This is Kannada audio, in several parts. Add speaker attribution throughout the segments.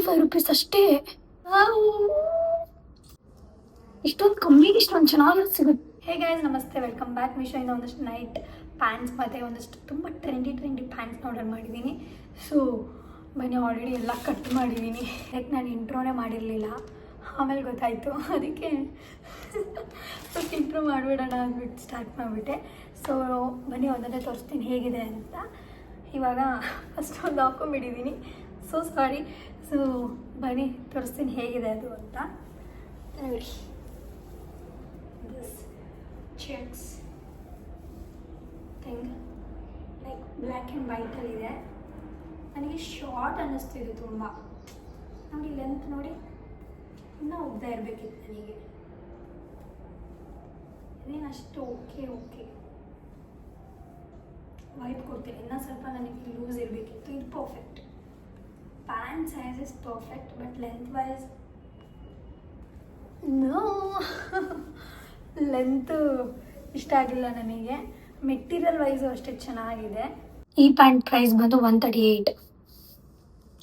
Speaker 1: ₹335 ಅಷ್ಟೇ. ಇಷ್ಟೊಂದು ಕಮ್ಮಿಗೆ ಇಷ್ಟೊಂದು ಚೆನ್ನಾಗಿರೋದು ಸಿಗುತ್ತೆ. ಹೇ ಗೈಸ್, ನಮಸ್ತೆ, ವೆಲ್ಕಮ್ ಬ್ಯಾಕ್. ಮೀಶೋಯಿಂದ ಒಂದಷ್ಟು ನೈಟ್ ಪ್ಯಾಂಟ್ಸ್ ಮತ್ತು ಒಂದಷ್ಟು ತುಂಬ ಟ್ರೆಂಡಿ ಪ್ಯಾಂಟ್ಸ್ನ ಆರ್ಡರ್ ಮಾಡಿದ್ದೀನಿ. ಸೊ ಬನ್ನಿ, ಆಲ್ರೆಡಿ ಎಲ್ಲ ಕಟ್ ಮಾಡಿದ್ದೀನಿ. ಯಾಕೆ ನಾನು ಇಂಟ್ರೋನೇ ಮಾಡಿರಲಿಲ್ಲ, ಆಮೇಲೆ ಗೊತ್ತಾಯಿತು. ಅದಕ್ಕೆ ಫಸ್ಟ್ ಇಂಟ್ರೋ ಮಾಡಿಬಿಡೋಣ ಅಂದ್ಬಿಟ್ಟು ಸ್ಟಾರ್ಟ್ ಮಾಡಿಬಿಟ್ಟೆ. ಸೊ ಬನ್ನಿ, ಒಂದನ್ನೇ ತೋರಿಸ್ತೀನಿ ಹೇಗಿದೆ ಅಂತ. ಇವಾಗ ಫಸ್ಟ್ ಒಂದು ಹಾಕೊಂಡ್ಬಿಟ್ಟಿದ್ದೀನಿ, ಸೊ ಸಾರಿ. ಸೊ ಬನ್ನಿ ತೋರಿಸ್ತೀನಿ ಹೇಗಿದೆ ಅದು ಅಂತ. ನೋಡಿ, this checks thing like black and ವೈಟಲ್ಲಿದೆ. ನನಗೆ ಶಾರ್ಟ್ ಅನ್ನಿಸ್ತಿದೆ ತುಂಬ. ನೋಡಿ, ಲೆಂತ್ ನೋಡಿ, ಇನ್ನೂ ಉದ್ದ ಇರಬೇಕಿತ್ತು ನನಗೆ. ಇದೇನು ಅಷ್ಟು ಓಕೆ ವೈಟ್ ಕೊಡ್ತೀನಿ. ಇನ್ನೂ ಸ್ವಲ್ಪ ನನಗೆ ಲೂಸ್ ಇರಬೇಕಿತ್ತು. ಇದು perfect. Pant size is perfect, but length wise no. Length ಇಷ್ಟ ಆಗಿಲ್ಲ ನನಗೆ. ಮೆಟೀರಿಯಲ್ ವೈಸು ಅಷ್ಟೇ ಚೆನ್ನಾಗಿದೆ. ಈ ಪ್ಯಾಂಟ್ ಪ್ರೈಸ್ ಬಂದು 138.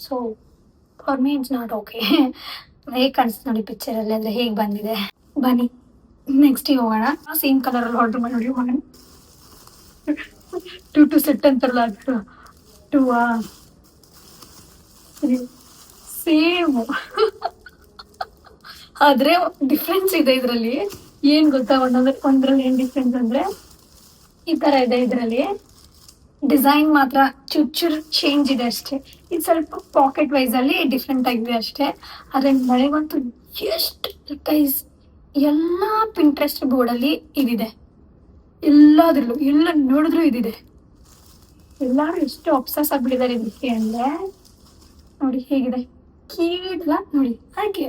Speaker 1: So for me it's not okay. ಹೇಗೆ ಕಾಣಿಸ್ತು ನೋಡಿ ಪಿಕ್ಚರಲ್ಲಿ, ಅಂದರೆ ಹೇಗೆ ಬಂದಿದೆ. ಬನ್ನಿ ನೆಕ್ಸ್ಟಿಗೆ ಹೋಗೋಣ. ಸೇಮ್ ಕಲರಲ್ಲಿ ಆರ್ಡ್ರ್ ಮಾಡಿ ನೋಡಿ ಹೋಗೋಣ. 2 ಸೆಟ್ ಅಂತಾರಲ್ಲ, ಸೇಮ್. ಆದರೆ ಡಿಫ್ರೆನ್ಸ್ ಇದೆ ಇದರಲ್ಲಿ. ಏನು ಗೊತ್ತಾ, ಒಂದರಲ್ಲಿ ಏನು ಡಿಫ್ರೆನ್ಸ್ ಅಂದರೆ ಈ ಥರ ಇದೆ. ಇದರಲ್ಲಿ ಡಿಸೈನ್ ಮಾತ್ರ ಚೂರು ಚೇಂಜ್ ಇದೆ ಅಷ್ಟೇ. ಇದು ಸ್ವಲ್ಪ ಪಾಕೆಟ್ ವೈಸಲ್ಲಿ ಡಿಫ್ರೆಂಟ್ ಆಗಿದೆ ಅಷ್ಟೇ. ಆದರೆ ಮಳೆಗಂತೂ ಎಷ್ಟು ಗೈಸ್, ಎಲ್ಲ ಪಿಂಟ್ರೆಸ್ಟ್ ಬೋರ್ಡಲ್ಲಿ ಇದಿದೆ. ಎಲ್ಲದರಲ್ಲೂ ಎಲ್ಲ ನೋಡಿದ್ರೂ ಇದಿದೆ. ಎಲ್ಲರೂ ಎಷ್ಟು ಅಬ್ಸಸ್ ಆಗಿಬಿಟ್ಟಿದ್ದಾರೆ ಇದಕ್ಕೆ ಅಂದರೆ ನೋಡಿ ಹೇಗಿದೆ. ಕೀಡಲ್ಲ ನೋಡಿ, ಹಾಗೆ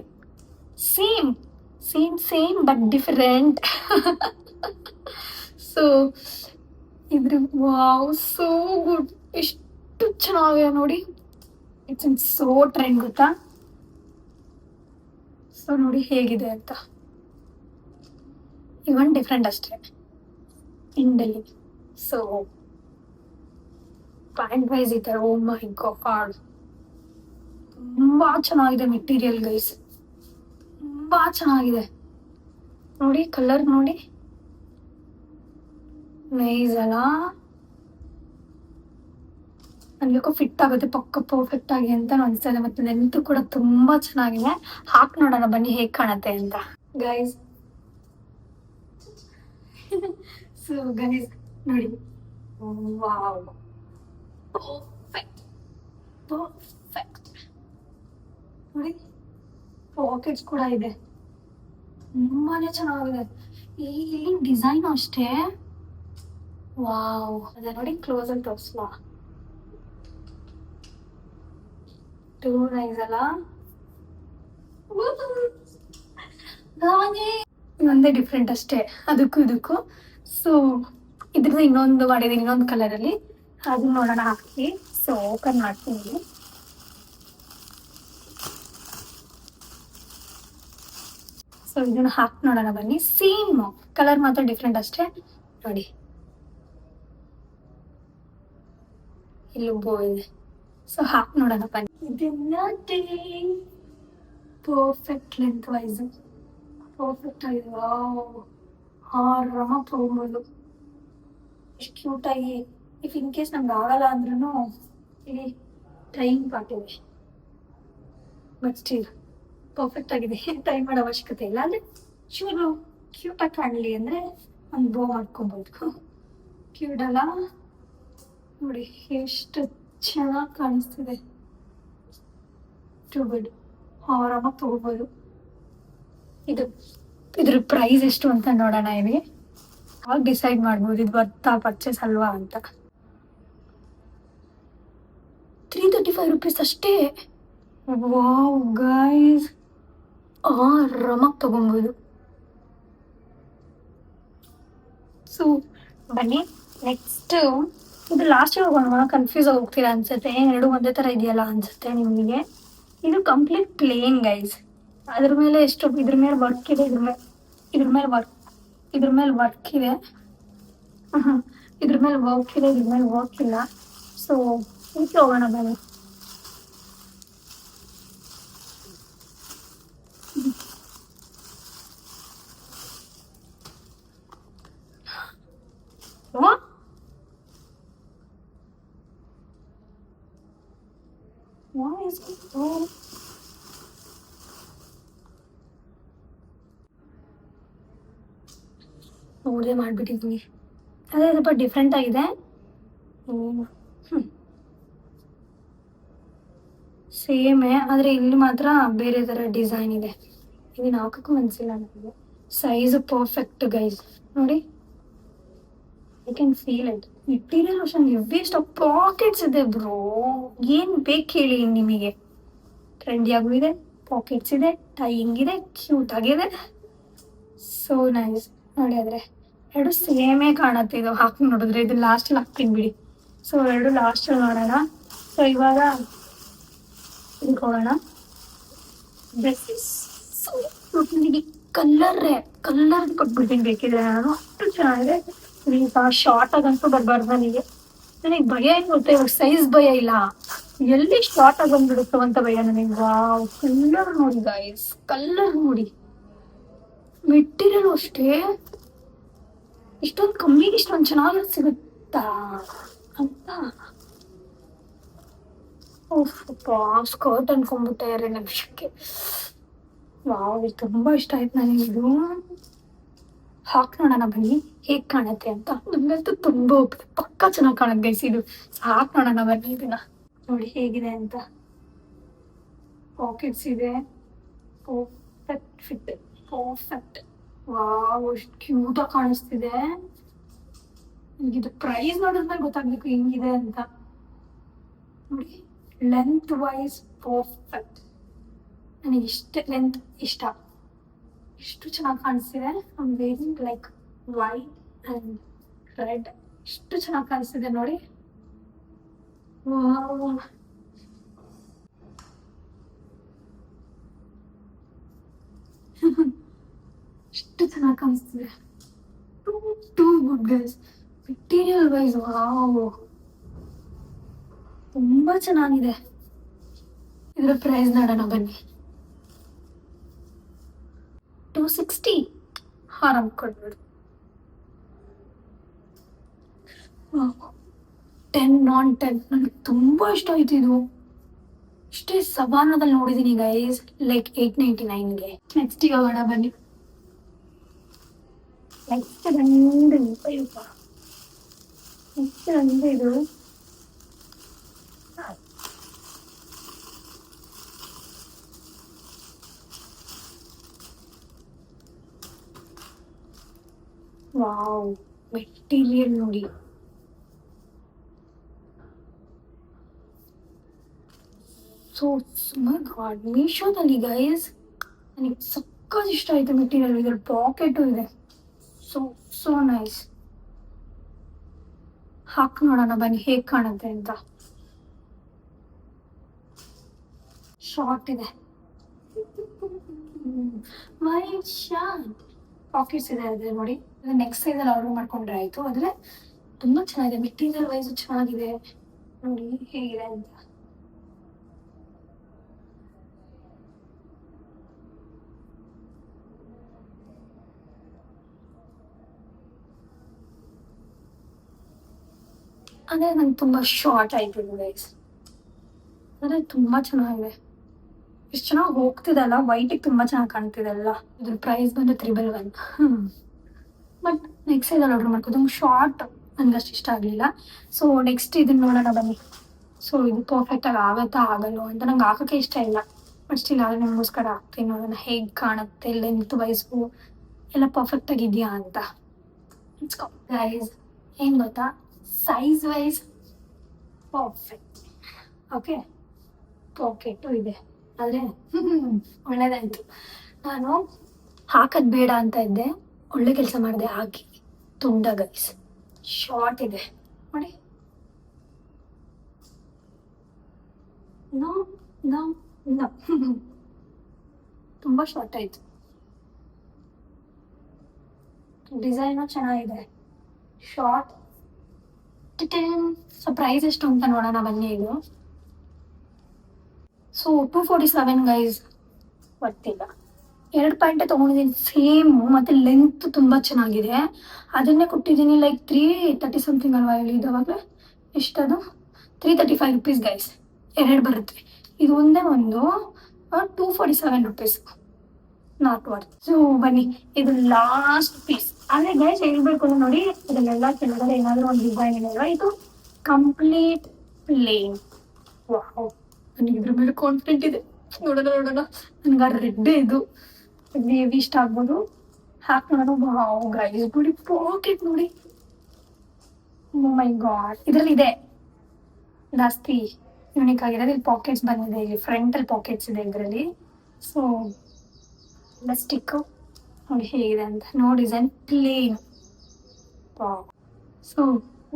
Speaker 1: ಸೇಮ್ ಬಟ್ ಡಿಫರೆಂಟ್. ಸೊ ಇದ್ರ ವಾವ್, ಸೋ ಗುಡ್. ಎಷ್ಟು ಚೆನ್ನಾಗಿದೆ ನೋಡಿ. ಇಟ್ಸ್ ಇನ್ ಸೋ ಟ್ರೆಂಡ್, ಗೊತ್ತಾ. ಸೊ ನೋಡಿ ಹೇಗಿದೆ ಅಂತ. ಇವನ್ ಡಿಫ್ರೆಂಟ್ ಅಷ್ಟೇ ಇಂಡಲ್ಲಿ. ಸೊ ಪ್ಯಾಂಟ್ ವೈಸ್ ಈ ಥರ, ಓ ಮೈ ಗಾಡ್, ತುಂಬ ಚೆನ್ನಾಗಿದೆ ಮೆಟೀರಿಯಲ್ ಗೈಸ್, ತುಂಬ ಚೆನ್ನಾಗಿದೆ. ನೋಡಿ ಕಲರ್ ನೋಡಿ, ನೈಸ್ ಅಲ್ಲ. ನನಗೆ ಫಿಟ್ ಆಗುತ್ತೆ ಪಕ್ಕ ಪರ್ಫೆಕ್ಟ್ ಆಗಿ ಅಂತ ಅನಿಸ್ತದೆ. ಮತ್ತು ಲೆಂತ್ ಕೂಡ ತುಂಬ ಚೆನ್ನಾಗಿದೆ. ಹಾಕಿ ನೋಡೋಣ ಬನ್ನಿ ಹೇಗೆ ಕಾಣುತ್ತೆ ಅಂತ ಗೈಸ್. ಸೊ ಗೈಸ್ ನೋಡಿ, ವಾವ್, ಪರ್ಫೆಕ್ಟ್ ನೋಡಿ. ಪಾಕೆಟ್ಸ್ ಕೂಡ ಇದೆ, ತುಂಬಾನೇ ಚೆನ್ನಾಗಿದೆ. ಈ ಡಿಸೈನು ಅಷ್ಟೇ, ವಾವ್. ಅದ ನೋಡಿ, ಕ್ಲೋಸ್ ಅಲ್ಲಿ ತೋರಿಸ್ಲಾ, ಟೂ ನೈಸ್ ಅಲ್ಲ. ಒಂದೇ ಡಿಫ್ರೆಂಟ್ ಅಷ್ಟೇ ಅದಕ್ಕೂ ಇದಕ್ಕೂ. ಸೊ ಇದ್ರದ್ದು ಇನ್ನೊಂದು ಮಾಡಿದ್ದೀನಿ, ಇನ್ನೊಂದು ಕಲರಲ್ಲಿ. ಅದು ನೋಡೋಣ ಹಾಕಿ. ಸೊ ಓಪನ್ ಮಾಡ್ತೀನಿ. ಸೊ ಇದನ್ನು ಹಾಕಿ ನೋಡೋಣ ಬನ್ನಿ. ಸೇಮ್ ಕಲರ್ ಮಾತ್ರ ಡಿಫ್ರೆಂಟ್ ಅಷ್ಟೇ. ನೋಡಿ ಇಲ್ಲಿ ಬೋ ಇದೆ. ಸೊ ಹಾಕಿ ನೋಡೋಣ ಬನ್ನಿ. ಇದನ್ನ ಪರ್ಫೆಕ್ಟ್ ಲೆಂತ್ ವೈಸ್ ಪರ್ಫೆಕ್ಟ್ ಆಗಿದೆ. ಆರಾಮಾಗಿ ತೊಗೊಬೋದು. ಎಷ್ಟು ಕ್ಯೂಟಾಗಿ. ಇಫ್ ಇನ್ ಕೇಸ್ ನಮ್ಗೆ ಆಗಲ್ಲ ಅಂದ್ರೂ ಇಲ್ಲಿ ಟೈಮ್ ಪಾಟಿದೆ, ಬಟ್ ಸ್ಟಿಲ್ ಪರ್ಫೆಕ್ಟ್ ಆಗಿದೆ. ಟ್ರೈ ಮಾಡೋ ಅವಶ್ಯಕತೆ ಇಲ್ಲ. ಅಂದರೆ ಚೂರು ಕ್ಯೂಟಾಗಿ ಕಾಣಲಿ ಅಂದರೆ ಒಂದು ಬೋ ಮಾಡ್ಕೊಬೋದು. ಕ್ಯೂಟ್ ಅಲ್ಲ ನೋಡಿ, ಎಷ್ಟು ಚೆನ್ನಾಗಿ ಕಾಣಿಸ್ತಿದೆ. ಟು ಗುಡ್, ಆರಾಮಾಗಿ ತೊಗೋಬೋದು. ಇದ್ರ ಪ್ರೈಸ್ ಎಷ್ಟು ಅಂತ ನೋಡೋಣ. ಇಲ್ಲಿ ಆಗ ಡಿಸೈಡ್ ಮಾಡ್ಬೋದು ಇದು ಬರ್ತಾ ಪರ್ಚೇಸ್ ಅಲ್ವಾ ಅಂತ. ₹335 ಅಷ್ಟೇ. ವಾವ್ ಗೈಸ್, ಆರಾಮಾಗಿ ತೊಗೊಬೋದು. ಸೊ ಬನ್ನಿ ನೆಕ್ಸ್ಟ್. ಇದು ಲಾಸ್ಟ್ ಹೋಗೋಣ, ಕನ್ಫ್ಯೂಸ್ ಹೋಗ್ತೀರಾ ಅನ್ಸುತ್ತೆ. ಎರಡು ಒಂದೇ ಥರ ಇದೆಯಲ್ಲ ಅನ್ಸುತ್ತೆ ನಿಮಗೆ. ಇದು ಕಂಪ್ಲೀಟ್ ಪ್ಲೇನ್ ಗೈಸ್. ಅದ್ರ ಮೇಲೆ ಎಷ್ಟು, ಇದ್ರ ಮೇಲೆ ವರ್ಕ್ ಇದೆ, ಇದ್ರ ಮೇಲೆ ವರ್ಕ್ ಇದೆ, ಇದ್ರ ಮೇಲೆ ವರ್ಕ್ ಇದೆ, ಇದ್ರ ಮೇಲೆ ವರ್ಕ್ ಇಲ್ಲ. ಸೊ ಇದಕ್ಕೆ ಹೋಗೋಣ ಬನ್ನಿ. Why is it so? ನೋಡೇ ಮಾಡಿಬಿಟ್ಟಿದ್ದೀನಿ. ಅದೇ ಸ್ವಲ್ಪ ಡಿಫ್ರೆಂಟ್ ಆಗಿದೆ. ಸೇಮೇ, ಆದರೆ ಇಲ್ಲಿ ಮಾತ್ರ ಬೇರೆ ಥರ ಡಿಸೈನ್ ಇದೆ. ಇದನ್ನ ಹಾಕಕ್ಕೂ ಮನಸ್ಸಿಲ್ಲ ನನಗೆ. ಸೈಜ್ ಪರ್ಫೆಕ್ಟ್ ಗೈಸ್, ನೋಡಿ. I can feel it. Material ಅಷ್ಟೊಂದು ಎವ್ವಿಷ್ಟು ಪಾಕೆಟ್ಸ್ ಇದೆ ಬ್ರೋ. ಏನು ಬೇಕು ಹೇಳಿ ನಿಮಗೆ. ಟ್ರೆಂಡಿಯಾಗೂ ಇದೆ, ಪಾಕೆಟ್ಸ್ ಇದೆ, ಟೈಯಿಂಗ್ ಇದೆ, ಕ್ಯೂಟ್ ಆಗಿದೆ. So nice. ನೋಡಿ ಆದರೆ ಎರಡು ಸೇಮೇ ಕಾಣುತ್ತೆ. ಇದು ಹಾಕಿ ನೋಡಿದ್ರೆ ಇದು ಲಾಸ್ಟಲ್ಲಿ ಹಾಕ್ತೀನಿ ಬಿಡಿ. ಸೊ ಎರಡು ಲಾಸ್ಟಲ್ಲಿ ನೋಡೋಣ. ಸೊ ಇವಾಗ ಇದಕ್ಕೆ ಹೋಗೋಣ. ಡ್ರೆಸ್ಸಸ್ ನನಗೆ ಕಲ್ಲರ್ ಕೊಟ್ಬಿಡ್ತೀನಿ ಬೇಕಿದ್ರೆ ನಾನು. ಅಷ್ಟು ಚೆನ್ನಾಗಿದೆ. ಈಗ ಶಾರ್ಟ್ ಆಗಂತೂ ಬರಬಾರ್ದು ನನಗೆ ಭಯ ಏನು ಗೊತ್ತಾ, ಇವಾಗ ಸೈಜ್ ಭಯ ಇಲ್ಲ, ಎಲ್ಲಿ ಶಾರ್ಟ್ ಆಗಿ ಬಂದ್ಬಿಡುತ್ತೋ ಅಂತ ಭಯ ನನಗೆ. ವಾವ್, ಕಲ್ಲರ್ ನೋಡಿ ಗೈಸ್, ಕಲ್ಲರ್ ನೋಡಿ. ಮೆಟೀರಿಯಲ್ ಅಷ್ಟೇ ಇಷ್ಟೊಂದು ಕಮ್ಮಿಗೆ ಇಷ್ಟೊಂದು ಚೆನ್ನಾಗಿ ಸಿಗುತ್ತಾ ಅಂತ. ಸ್ಕರ್ಟ್ ಅನ್ಕೊಂಡ್ಬಿಟ್ಟೆ 2 ನಿಮಿಷಕ್ಕೆ. ವಾವ್, ಇದು ತುಂಬ ಇಷ್ಟ ಆಯ್ತು ನನಗೆ. ಇದು ಹಾಕಿ ನೋಡೋಣ ಬನ್ನಿ ಹೇಗೆ ಕಾಣುತ್ತೆ ಅಂತ. ನಮಗಂತೂ ತುಂಬ ಪಕ್ಕ ಚೆನ್ನಾಗಿ ಕಾಣುತ್ತೆ ಗೈಸ್ ಇದು. ಹಾಕಿ ನೋಡೋಣ ಬನ್ನಿ ಇದನ್ನ, ನೋಡಿ ಹೇಗಿದೆ ಅಂತ. ಪಾಕೆಟ್ಸ್ ಇದೆ, ಪರ್ಫೆಕ್ಟ್ ಫಿಟ್, ಪರ್ಫೆಕ್ಟ್. ವಾವ್, ಎಷ್ಟು ಕ್ಯೂಟಾಗಿ ಕಾಣಿಸ್ತಿದೆ. ನನಗಿದು ಪ್ರೈಸ್ ನೋಡಿದ್ಮೇಲೆ ಗೊತ್ತಾಗಬೇಕು ಹೆಂಗಿದೆ ಅಂತ. ನೋಡಿ, ಲೆಂತ್ ವೈಸ್ ಪರ್ಫೆಕ್ಟ್. ನನಗೆ ಇಷ್ಟ ಲೆಂತ್ ಇಷ್ಟ. ಇಷ್ಟು ಚೆನ್ನಾಗಿ ಕಾಣಿಸ್ತಿದೆ. I wearing like white and red. ಇಷ್ಟು ಚೆನ್ನಾಗಿ ಕಾಣಿಸ್ತಿದೆ ನೋಡಿ. ವಾವ್, ಇಷ್ಟು ಚೆನ್ನಾಗಿ ಕಾಣಿಸ್ತಿದೆ. Too good guys. Material wise wow, ತುಂಬ ಚೆನ್ನಾಗಿದೆ. ಇದರ ಪ್ರೈಸ್ ನೋಡೋಣ ಬನ್ನಿ. 260 ಆರಾಮ್ ಕೊಡ್ಬೇಡಿ. 10/10 ನನಗೆ ತುಂಬ ಇಷ್ಟ ಆಯ್ತು ಇದು. ಇಷ್ಟೇ ಸವಾನದಲ್ಲಿ ನೋಡಿದ್ದೀನಿ ಗೈಸ್, ಲೈಕ್ 899ಗೆ. ನೆಕ್ಸ್ಟ್ ಹೋಗೋಣ ಬನ್ನಿ. ನೆಕ್ಸ್ಟ್ ಇದು ವಾವ್, ಮೆಟೀರಿಯಲ್ ನೋಡಿ. ಸೊ ಮೈ ಗಾಡ್, ಮೀಶೋದಲ್ಲಿ ಗೈಸ್ ನನಗೆ ಸಕ್ಕತ್ ಇಷ್ಟ ಆಯಿತು ಮೆಟೀರಿಯಲ್. ಇದ್ರ ಪಾಕೆಟು ಇದೆ. So nice. ಹಾಕಿ ನೋಡೋಣ ಬನ್ನಿ ಹೇಗೆ ಕಾಣುತ್ತೆ ಅಂತ. ಶಾರ್ಟ್ ಇದೆ, ವೈಟ್ ಶಾರ್ಟ್, ಪಾಕೆಟ್ಸ್ ಇದೆ ಅದ್ರ ನೋಡಿ. ನೆಕ್ಸ್ಟ್ ಸೈಜಲ್ಲಿ ಆರ್ಡರ್ ಮಾಡ್ಕೊಂಡ್ರೆ ಆಯಿತು. ಆದರೆ ತುಂಬ ಚೆನ್ನಾಗಿದೆ, ಮೆಟೀರಿಯಲ್ ವೈಸು ಚೆನ್ನಾಗಿದೆ. ನೋಡಿ ಹೇಗಿದೆ ಅಂತ. ಅಂದರೆ ನಂಗೆ ತುಂಬ ಶಾರ್ಟ್ ಆಯಿತು ಗೈಸ್. ಅಂದರೆ ತುಂಬ ಚೆನ್ನಾಗಿದೆ. ಇಷ್ಟು ಚೆನ್ನಾಗಿ ಹೋಗ್ತಿದಲ್ಲ, ವೈಟಿಗೆ ತುಂಬ ಚೆನ್ನಾಗಿ ಕಾಣ್ತಿದಲ್ಲ. ಇದ್ರ ಪ್ರೈಸ್ ಬಂದು 311. ಬಟ್ ನೆಕ್ಸ್ಟ್ ಸೈಜಲ್ಲಿ ಆರ್ಡರ್ ಮಾಡ್ಕೋದು. ಶಾರ್ಟ್ ನನಗೆ ಅಷ್ಟು ಇಷ್ಟ ಆಗಲಿಲ್ಲ. ಸೊ ನೆಕ್ಸ್ಟ್ ಇದನ್ನ ನೋಡೋಣ ಬನ್ನಿ. ಸೊ ಇದು ಪರ್ಫೆಕ್ಟಾಗಿ ಆಗುತ್ತಾ ಆಗಲ್ವೋ ಅಂತ ನಂಗೆ ಹಾಕೋಕ್ಕೆ ಇಷ್ಟ ಇಲ್ಲ. ಬಟ್ ಸ್ಟಿಲ್ ಆದರೆ ನಿಮಗೋಸ್ಕರ ಹಾಕ್ತೀನಿ, ನೋಡೋಣ ಹೇಗೆ ಕಾಣುತ್ತೆ. ಲೆಂತ್ ವೈಸು ಎಲ್ಲ ಪರ್ಫೆಕ್ಟಾಗಿದೆಯಾ ಅಂತ. ಗೈಸ್ ಏನು ಗೊತ್ತಾ, size wise perfect. Okay, pocket ಇದೆ. ಆದರೆ ಒಳ್ಳೆಯದಾಯಿತು. ನಾನು ಹಾಕೋದು ಬೇಡ ಅಂತ ಇದ್ದೆ, ಒಳ್ಳೆ ಕೆಲಸ ಮಾಡಿದೆ ಹಾಕಿ. ತುಂಡ ಗೈಸ್, ಶಾರ್ಟ್ ಇದೆ ನೋಡಿ. ನೋ ನೋ ನೋ ತುಂಬ ಶಾರ್ಟ್ ಆಯಿತು. ಡಿಸೈನು ಚೆನ್ನಾಗಿದೆ, ಶಾರ್ಟ್. ಸೊ ಪ್ರೈಸ್ ಎಷ್ಟು ಅಂತ ನೋಡೋಣ ಬನ್ನಿ. ಇದು ಸೊ 247 ಗೈಸ್, ಗೊತ್ತಿಲ್ಲ. 2 ಪ್ಯಾಂಟೇ ತೊಗೊಂಡಿದ್ದೀನಿ ಸೇಮು, ಮತ್ತು ಲೆಂತ್ ತುಂಬ ಚೆನ್ನಾಗಿದೆ. ಅದನ್ನೇ ಕೊಟ್ಟಿದ್ದೀನಿ ಲೈಕ್ 330 ಸಮಥಿಂಗ್ ಅಲ್ವಾ ಹೇಳಿದವಾಗ. ಎಷ್ಟದು 335 ರೂಪೀಸ್ ಗೈಸ್. 2 ಬರುತ್ತೆ. ಇದು ಒಂದೇ ಒಂದು 247 ರುಪೀಸ್, ನಾಟ್ ವರ್ತ್. ಸೊ ಬನ್ನಿ, ಇದು ಲಾಸ್ಟ್ ಪೀಸ್. ಆದರೆ ಗೈಸ್ ಹೇಳ್ಬೇಕು ಅಂದ್ರೆ ನೋಡಿ, ಇದನ್ನೆಲ್ಲ ಕೆಳಗಡೆ ಏನಾದರೂ ಒಂದು ಡಿಸೈನ್ ಇದೆಯಲ್ವಾ, ಇದು ಕಂಪ್ಲೀಟ್ ಪ್ಲೇನ್. ವಾವ್, ನನಗೆ ಇದ್ರ ಮೇಲೆ ಕಾನ್ಫಿಡೆಂಟ್ ಇದೆ. ನೋಡೋಣ ನನಗೆ ಆ ರೆಡ್ ಇದು ಹೆವಿ ಇಷ್ಟ ಆಗ್ಬೋದು. ಹಾಕಿ ನೋಡೋಣ. ವಾವ್ ಗೈಸ್ ನೋಡಿ, ಪಾಕೆಟ್ ನೋಡಿ. ಮೈ ಗಾಡ್, ಇದರಲ್ಲಿ ಇದೆ ಜಾಸ್ತಿ ಯೂನಿಕ್ ಆಗಿರೋದು. ಇಲ್ಲಿ ಪಾಕೆಟ್ಸ್ ಬಂದಿದೆ, ಇಲ್ಲಿ ಫ್ರಂಟಲ್ಲಿ ಪಾಕೆಟ್ಸ್ ಇದೆ ಇದರಲ್ಲಿ. ಸೊ ಸ್ಟಿಕ್ಕು ನೋಡಿ ಹೇಗಿದೆ ಅಂತ. No design, plane. ಸೊ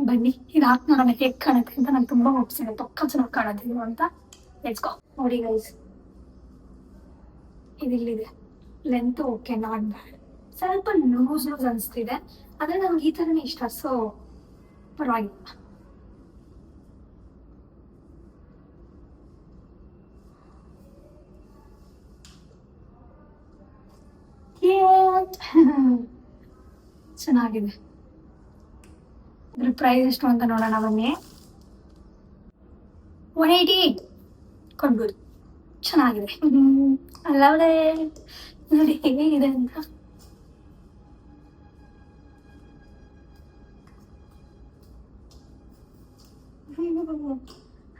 Speaker 1: ಬನ್ನಿ, ಇದು ಹಾಕಿ ನೋಡೋಣ ಹೇಗೆ ಕಾಣುತ್ತೆ ಅಂತ. ನಂಗೆ ತುಂಬ ಹೋಪ್ಸಿದೆ, ಪಕ್ಕ ಚೆನ್ನಾಗಿ ಕಾಣೋದಿಲ್ಲ ಅಂತ. Let's go. ನೋಡಿ ಗೈಸ್, ಇದಿಲ್ಲಿದೆ ಲೆಂತ್. Okay, not bad. ಸ್ವಲ್ಪ ಲೂಸ್ ಅನಿಸ್ತಿದೆ, ಆದರೆ ನಮ್ಗೆ ಈ ಥರನೇ ಇಷ್ಟ. ಸೊ ಪರವಾಗಿಲ್ಲ. ಚೆನ್ನಾಗಿದೆ. ಇದ್ರ ಪ್ರೈಸ್ ಎಷ್ಟು ಅಂತ ನೋಡೋಣ ಬನ್ನಿ. 188 ಕೊಡ್ಬೋದು. ಚೆನ್ನಾಗಿದೆ. ಅಲ್ಲವೇ ನೋಡಿ ಹೇಗಿದೆ ಅಂತ.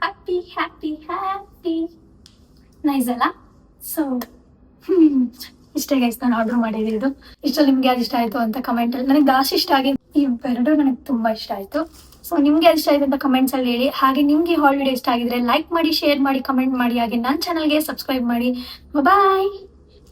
Speaker 1: Happy happy happy. ನೈಸ್ ಅಲ್ಲ? ಸೊ ಇಷ್ಟೇ ಗೈಸ್, ನಾನು ಆರ್ಡರ್ ಮಾಡಿದ್ದು. ಇಷ್ಟರಲ್ಲಿ ನಿಮ್ಗೆ ಯಾವ್ದು ಇಷ್ಟ ಆಯಿತು ಅಂತ ಕಮೆಂಟಲ್ಲಿ. ನನಗೆ ಜಾಸ್ತಿ ಇಷ್ಟ ಆಗಿದೆ ಇವೆರಡು, ನನಗೆ ತುಂಬ ಇಷ್ಟ ಆಯಿತು. ಸೊ ನಿಮ್ಗೆ ಯಾವ್ದು ಇಷ್ಟ ಆಯಿತು ಅಂತ ಕಮೆಂಟ್ಸಲ್ಲಿ ಹೇಳಿ. ಹಾಗೆ ನಿಮಗೆ ಹಾಲ್ ವಿಡಿಯೋ ಇಷ್ಟ ಆಗಿದ್ರೆ ಲೈಕ್ ಮಾಡಿ, ಶೇರ್ ಮಾಡಿ, ಕಮೆಂಟ್ ಮಾಡಿ. ಹಾಗೆ ನನ್ನ ಚಾನಲ್ಗೆ ಸಬ್ಸ್ಕ್ರೈಬ್ ಮಾಡಿ. ಬಾಯ್.